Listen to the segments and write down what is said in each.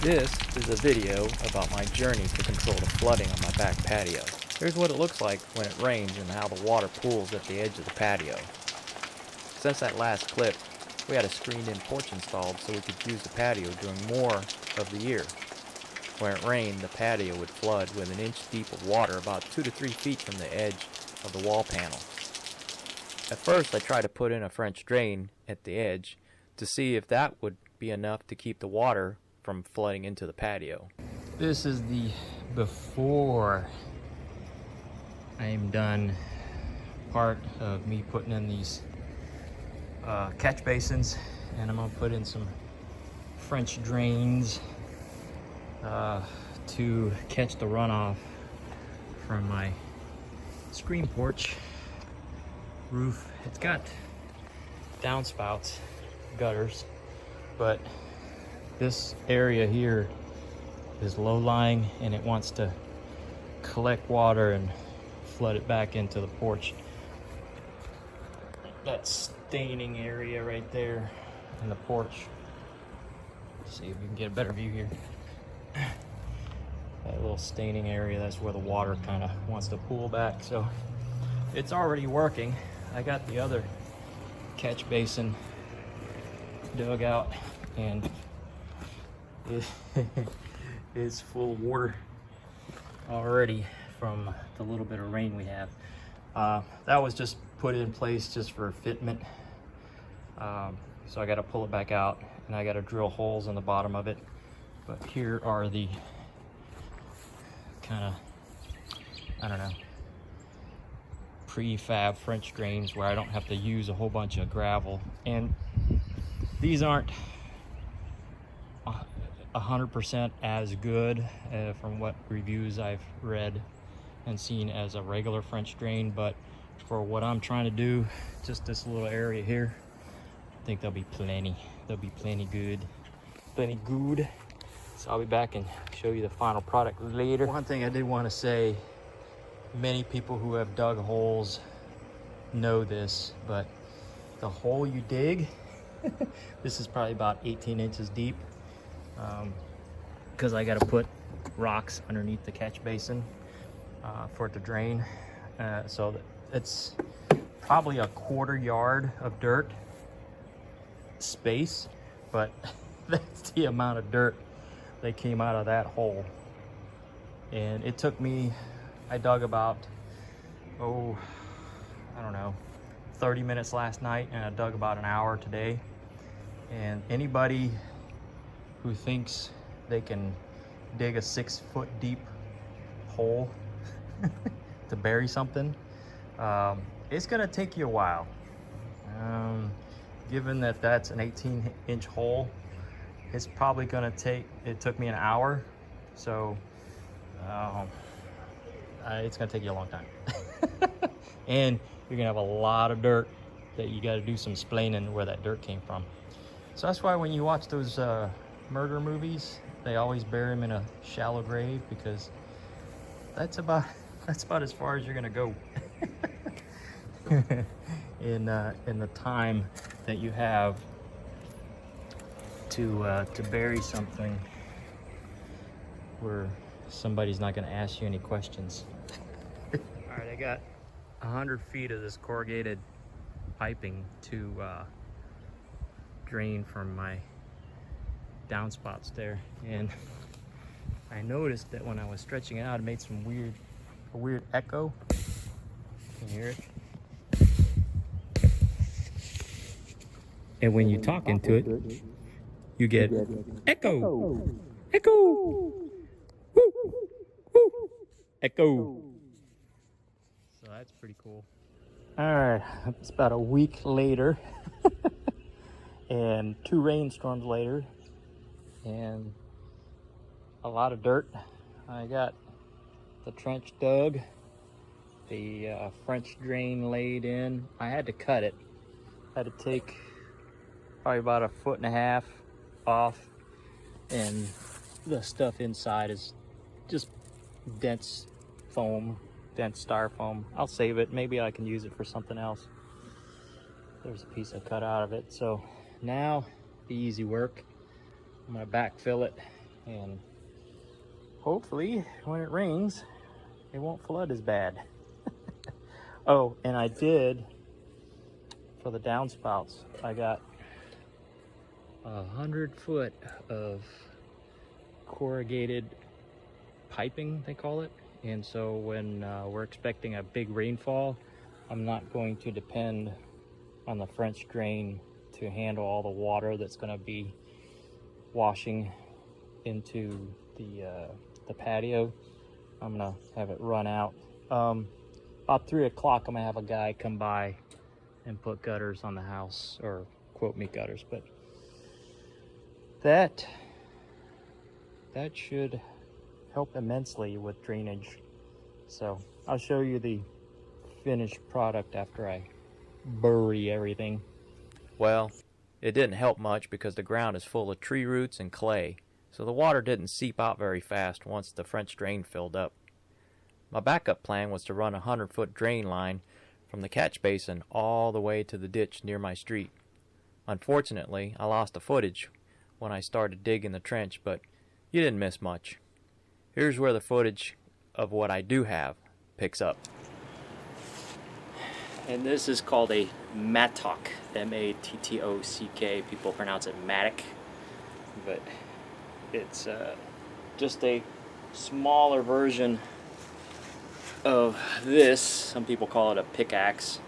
This is a video about my journey to control the flooding on my back patio. Here's what it looks like when it rains and how the water pools at the edge of the patio. Since that last clip, we had a screened-in porch installed so we could use the patio during more of the year. When it rained, the patio would flood with an inch deep of water about 2 to 3 feet from the edge of the wall panel. At first, I tried to put in a French drain at the edge to see if that would be enough to keep the water from flooding into the patio. This is the before I'm done part of me putting in these catch basins, and I'm gonna put in some French drains to catch the runoff from my screen porch roof. It's got downspouts, gutters, but this area here is low-lying and it wants to collect water and flood it back into the porch. That staining area right there in the porch. Let's see if we can get a better view here. That little staining area, that's where the water kind of wants to pool back. So it's already working. I got the other catch basin dug out and it is full of water already from the little bit of rain we have. That was just put in place just for fitment. So I got to pull it back out and I got to drill holes in the bottom of it. But here are the kind of, I don't know, prefab French drains where I don't have to use a whole bunch of gravel. And these aren't 100% as good from what reviews I've read and seen as a regular French drain, but for what I'm trying to do, just this little area here, I think there'll be plenty. There'll be plenty good. So I'll be back and show you the final product later. One thing I did want to say, many people who have dug holes know this, but the hole you dig, this is probably about 18 inches deep, because I got to put rocks underneath the catch basin for it to drain. So it's probably a 1/4 yard of dirt space, but that's the amount of dirt that came out of that hole. And it took me, I dug about, I don't know, 30 minutes last night, and I dug about an hour today. And anybody who thinks they can dig a 6-foot deep hole to bury something, it's gonna take you a while. Given that that's an 18-inch hole, it's probably gonna take, it took me an hour, so it's gonna take you a long time. And you're gonna have a lot of dirt that you gotta do some splaining where that dirt came from. So that's why when you watch those murder movies, they always bury them in a shallow grave, because that's about as far as you're gonna go in the time that you have to bury something where somebody's not gonna ask you any questions. All right, I got 100 feet of this corrugated piping to drain from my downspouts there, and I noticed that when I was stretching it out, it made some weird echo. Can you hear it? And when you talk into it, you get echo, echo, woo, woo, echo. So that's pretty cool. All right, it's about a week later and 2 rainstorms later and a lot of dirt. I got the trench dug, the French drain laid in. I had to cut it. I had to take probably about 1.5 feet off, and the stuff inside is just dense foam, dense styrofoam. I'll save it. Maybe I can use it for something else. There's a piece I cut out of it. So now the easy work, I'm gonna backfill it And hopefully when it rains, it won't flood as bad. Oh, and I did, for the downspouts, I got 100 foot of corrugated piping, they call it. And so when we're expecting a big rainfall, I'm not going to depend on the French drain to handle all the water that's going to be washing into the patio. I'm gonna have it run out. About 3 o'clock, I'm gonna have a guy come by and put gutters on the house, or quote me gutters, but that should help immensely with drainage. So I'll show you the finished product after I bury everything. Well, it didn't help much because the ground is full of tree roots and clay, so the water didn't seep out very fast once the French drain filled up. My backup plan was to run a 100-foot drain line from the catch basin all the way to the ditch near my street. Unfortunately, I lost the footage when I started digging the trench, but you didn't miss much. Here's where the footage of what I do have picks up. And this is called a mattock, M-A-T-T-O-C-K. People pronounce it mattock, but it's just a smaller version of this. Some people call it a pickaxe,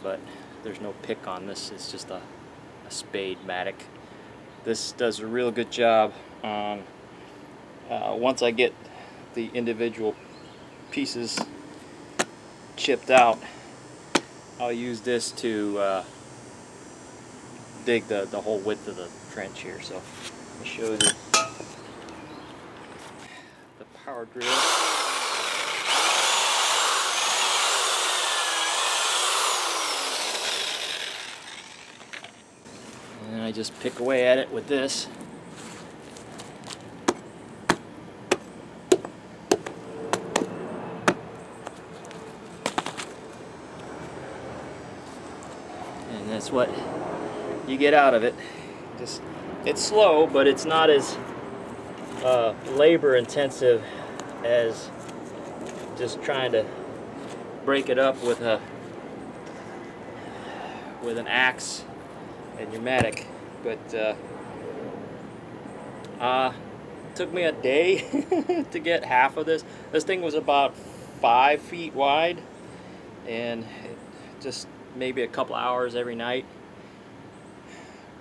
but there's no pick on this. It's just a spade mattock. This does a real good job on once I get the individual pieces chipped out, I'll use this to dig the whole width of the trench here. So let me show you the power drill. And I just pick away at it with this. And that's what you get out of it. Just, it's slow, but it's not as labor intensive as just trying to break it up with an axe and your mattock. But it took me a day to get half of this. This thing was about 5 feet wide, and just maybe a couple hours every night.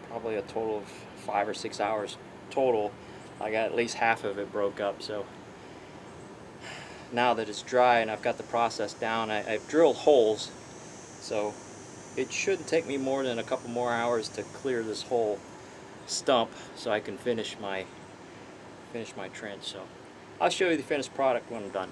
Probably a total of 5 or 6 hours total. I got at least half of it broke up. So now that it's dry and I've got the process down, I've drilled holes, so it shouldn't take me more than a couple more hours to clear this whole stump so I can finish my trench. So I'll show you the finished product when I'm done.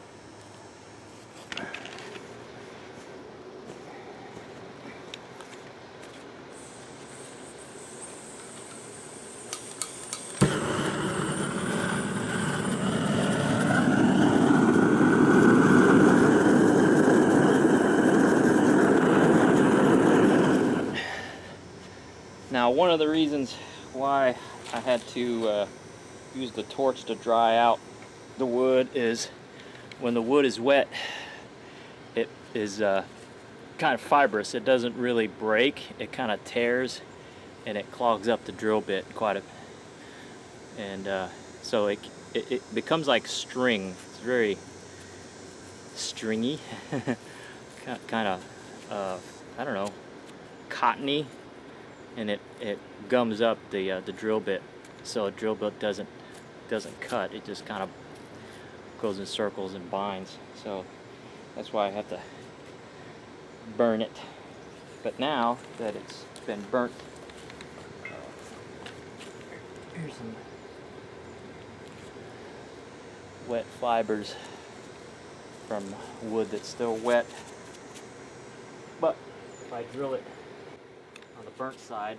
Now, one of the reasons why I had to use the torch to dry out the wood is when the wood is wet, it is kind of fibrous. It doesn't really break. It kind of tears, and it clogs up the drill bit quite a bit. And so it becomes like string. It's very stringy, kind of I don't know, cottony. And it gums up the drill bit, so a drill bit doesn't cut. It just kind of goes in circles and binds. So that's why I have to burn it. But now that it's been burnt, here's some wet fibers from wood that's still wet. But if I drill it on the burnt side,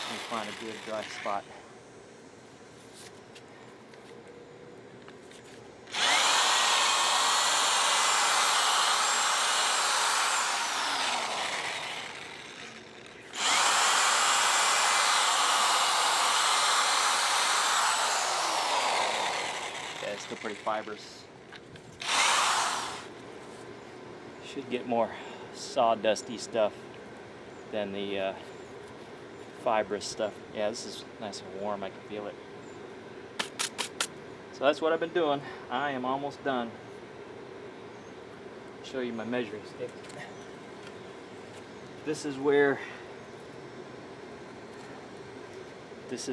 and find a good dry spot. still pretty fibrous. Should get more sawdusty stuff than the fibrous stuff. Yeah, this is nice and warm. I can feel it. So that's what I've been doing. I am almost done. Show you my measuring stick. This is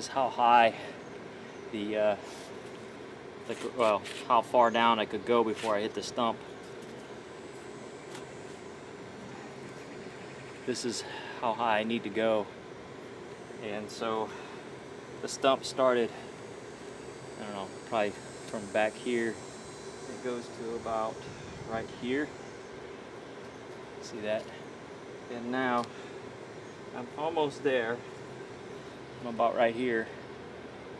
how high well, how far down I could go before I hit the stump. This is how high I need to go. And so the stump started, I don't know, probably from back here. It goes to about right here. See that? And now I'm almost there. I'm about right here.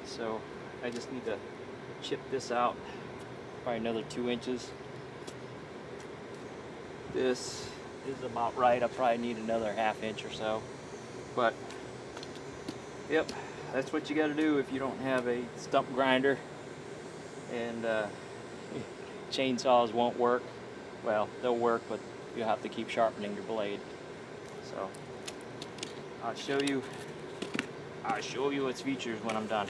So I just need to chip this out, probably another 2 inches. This is about right. I probably need another ½ inch or so. But yep, that's what you got to do if you don't have a stump grinder, and chainsaws won't work. Well, they'll work, but you'll have to keep sharpening your blade. So I'll show you its features when I'm done.